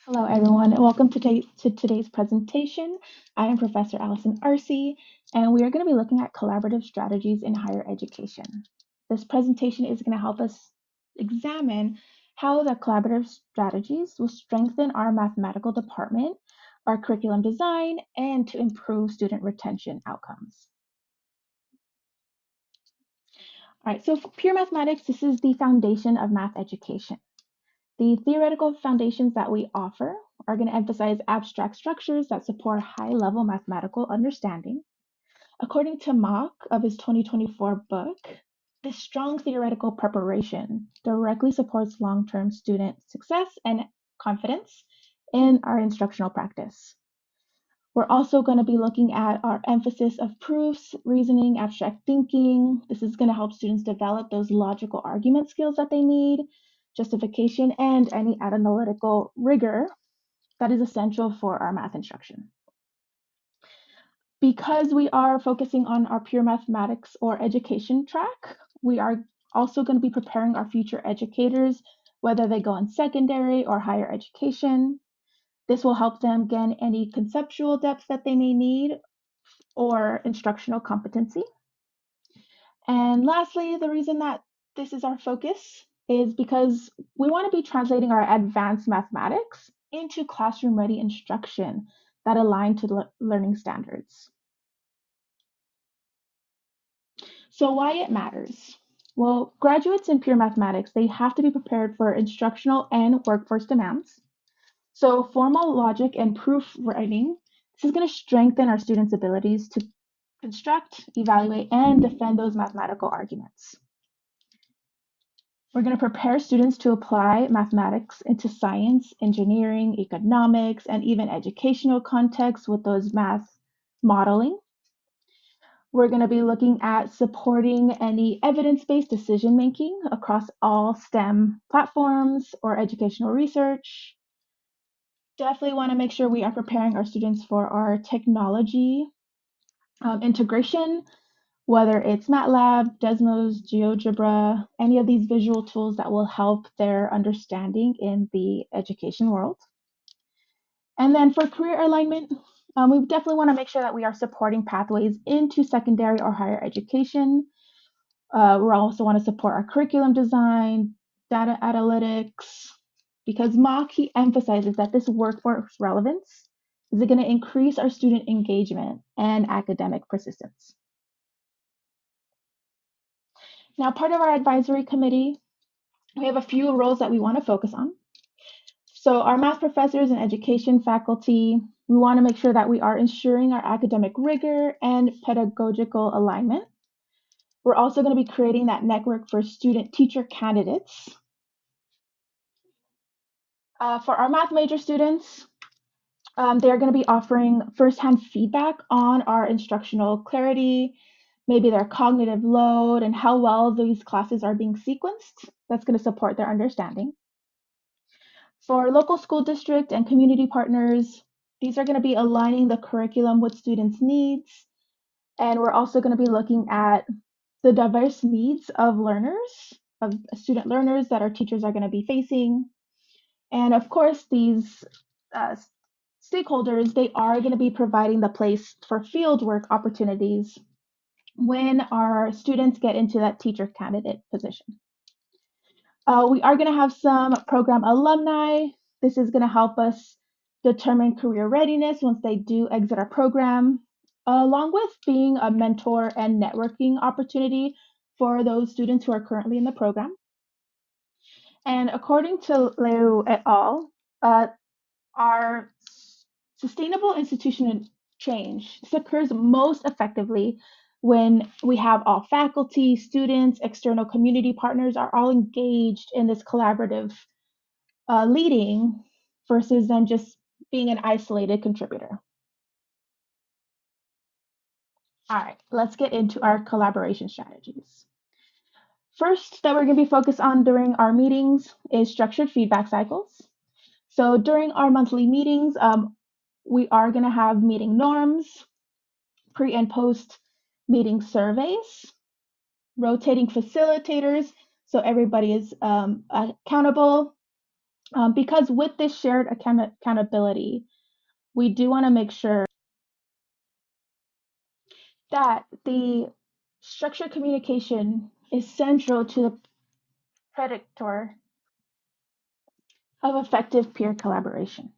Hello, everyone, and welcome to today's presentation. I am Professor Allison Arce, and we are going to be looking at collaborative strategies in higher education. This presentation is going to help us examine how the collaborative strategies will strengthen our mathematical department, our curriculum design, and to improve student retention outcomes. All right, so for pure mathematics, this is the foundation of math education. The theoretical foundations that we offer are going to emphasize abstract structures that support high-level mathematical understanding. According to Mach of his 2024 book, this strong theoretical preparation directly supports long-term student success and confidence in our instructional practice. We're also going to be looking at our emphasis of proofs, reasoning, abstract thinking. This is going to help students develop those logical argument skills that they need, justification, and any analytical rigor that is essential for our math instruction. Because we are focusing on our pure mathematics or education track, we are also going to be preparing our future educators, whether they go in secondary or higher education. This will help them gain any conceptual depth that they may need or instructional competency. And lastly, the reason that this is our focus is because we want to be translating our advanced mathematics into classroom-ready instruction that align to learning standards. So why it matters? Well, graduates in pure mathematics, they have to be prepared for instructional and workforce demands. So formal logic and proof writing, this is going to strengthen our students' abilities to construct, evaluate, and defend those mathematical arguments. We're going to prepare students to apply mathematics into science, engineering, economics, and even educational contexts with those math modeling. We're going to be looking at supporting any evidence-based decision making across all STEM platforms or educational research. Definitely want to make sure we are preparing our students for our technology integration, whether it's MATLAB, Desmos, GeoGebra, any of these visual tools that will help their understanding in the education world. And then for career alignment, we definitely want to make sure that we are supporting pathways into secondary or higher education. We also want to support our curriculum design, data analytics, because Mach, he emphasizes that this workforce relevance is going to increase our student engagement and academic persistence. Now, part of our advisory committee, we have a few roles that we want to focus on. So our math professors and education faculty, we want to make sure that we are ensuring our academic rigor and pedagogical alignment. We're also going to be creating that network for student teacher candidates. For our math major students, they're going to be offering firsthand feedback on our instructional clarity, maybe their cognitive load, and how well these classes are being sequenced. That's going to support their understanding. For local school district and community partners, these are going to be aligning the curriculum with students' needs. And we're also going to be looking at the diverse needs of learners, of student learners that our teachers are going to be facing. And of course, these stakeholders, they are going to be providing the place for fieldwork opportunities when our students get into that teacher candidate position. We are going to have some program alumni. This is going to help us determine career readiness once they do exit our program, along with being a mentor and networking opportunity for those students who are currently in the program. And according to Liu et al., our sustainable institutional change, this occurs most effectively when we have all faculty, students, external community partners are all engaged in this collaborative leading versus then just being an isolated contributor. All right, let's get into our collaboration strategies. First, that we're going to be focused on during our meetings is structured feedback cycles. So during our monthly meetings, we are going to have meeting norms, pre and post meeting surveys, rotating facilitators, so everybody is accountable, Because with this shared accountability, we do want to make sure that the structured communication is central to the predictor of effective peer collaboration.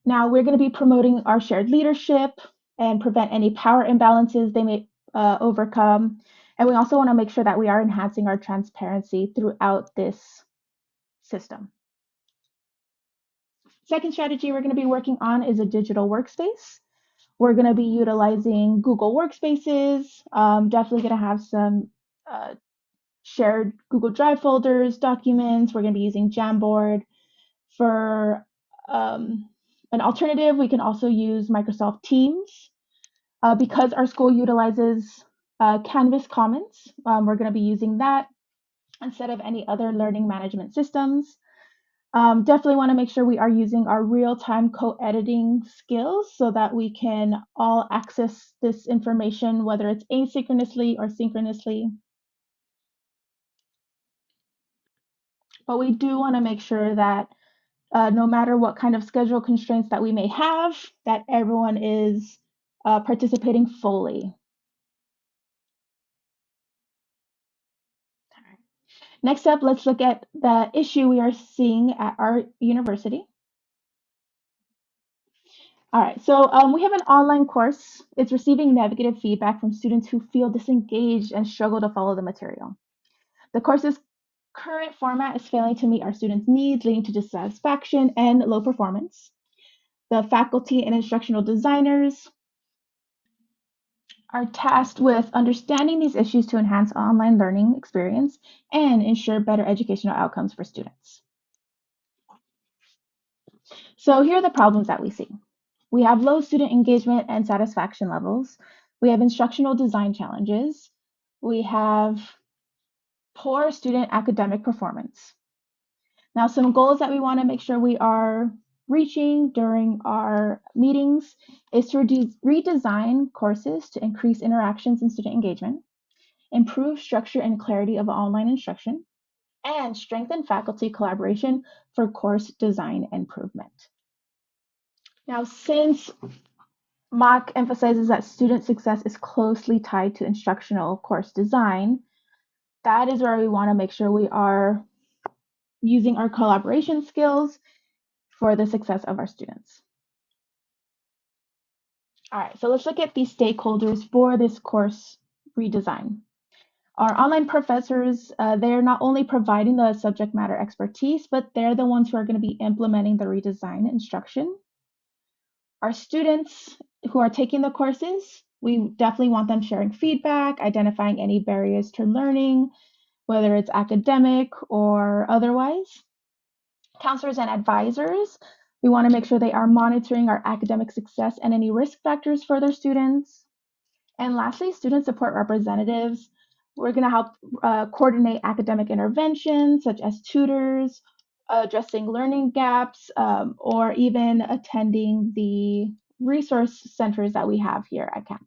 Now, we're going to be promoting our shared leadership and prevent any power imbalances they may overcome. And we also want to make sure that we are enhancing our transparency throughout this system. Second strategy we're going to be working on is a digital workspace. We're going to be utilizing Google Workspaces, definitely going to have some shared Google Drive folders, documents. We're going to be using Jamboard. For an alternative, we can also use Microsoft Teams. Because our school utilizes Canvas Commons, we're going to be using that instead of any other learning management systems. Definitely want to make sure we are using our real-time co-editing skills so that we can all access this information, whether it's asynchronously or synchronously. But we do want to make sure that no matter what kind of schedule constraints that we may have, that everyone is participating fully. Next up, let's look at the issue we are seeing at our university. All right, so we have an online course. It's receiving negative feedback from students who feel disengaged and struggle to follow the material. The course's current format is failing to meet our students' needs, leading to dissatisfaction and low performance. The faculty and instructional designers are tasked with understanding these issues to enhance online learning experience and ensure better educational outcomes for students. So here are the problems that we see. We have low student engagement and satisfaction levels. We have instructional design challenges. We have poor student academic performance. Now, some goals that we want to make sure we are reaching during our meetings is to redesign courses to increase interactions and student engagement, improve structure and clarity of online instruction, and strengthen faculty collaboration for course design improvement. Now, since MOC emphasizes that student success is closely tied to instructional course design, that is where we want to make sure we are using our collaboration skills for the success of our students. All right, so let's look at the stakeholders for this course redesign. Our online professors, they're not only providing the subject matter expertise, but they're the ones who are going to be implementing the redesigned instruction. Our students who are taking the courses, we definitely want them sharing feedback, identifying any barriers to learning, whether it's academic or otherwise. Counselors and advisors, we want to make sure they are monitoring our academic success and any risk factors for their students. And lastly, student support representatives. We're going to help coordinate academic interventions such as tutors, addressing learning gaps, or even attending the resource centers that we have here at campus.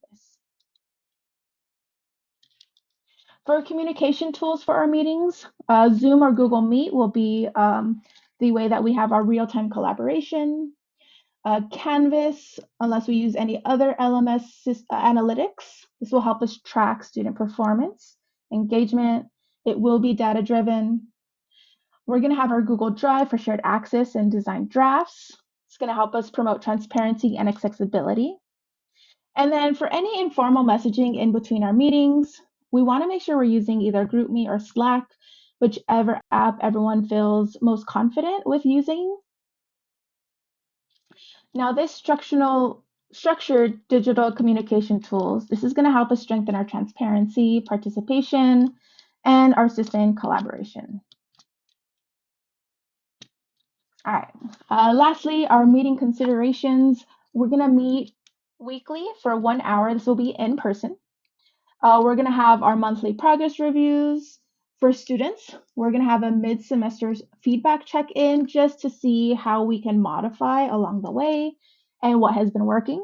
For communication tools for our meetings, Zoom or Google Meet will be the way that we have our real-time collaboration. Canvas, unless we use any other LMS analytics, this will help us track student performance, engagement. It will be data-driven. We're going to have our Google Drive for shared access and design drafts. It's going to help us promote transparency and accessibility. And then for any informal messaging in between our meetings, we want to make sure we're using either GroupMe or Slack, whichever app everyone feels most confident with using. Now, this structured digital communication tools, this is going to help us strengthen our transparency, participation, and our sustained collaboration. All right. Lastly, our meeting considerations. We're going to meet weekly for 1 hour. This will be in person. We're going to have our monthly progress reviews. For students, we're going to have a mid-semester feedback check-in just to see how we can modify along the way and what has been working.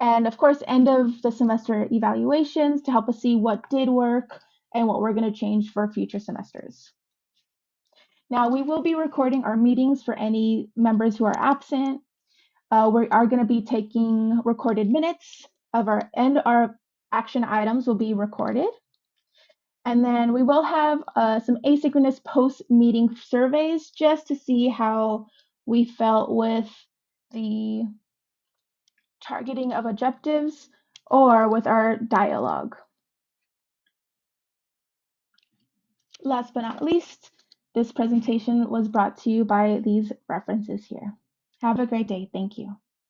And of course, end of the semester evaluations to help us see what did work and what we're going to change for future semesters. Now, we will be recording our meetings for any members who are absent. We are going to be taking recorded minutes of our action items will be recorded. And then we will have some asynchronous post-meeting surveys just to see how we felt with the targeting of objectives or with our dialogue. Last but not least, this presentation was brought to you by these references here. Have a great day. Thank you.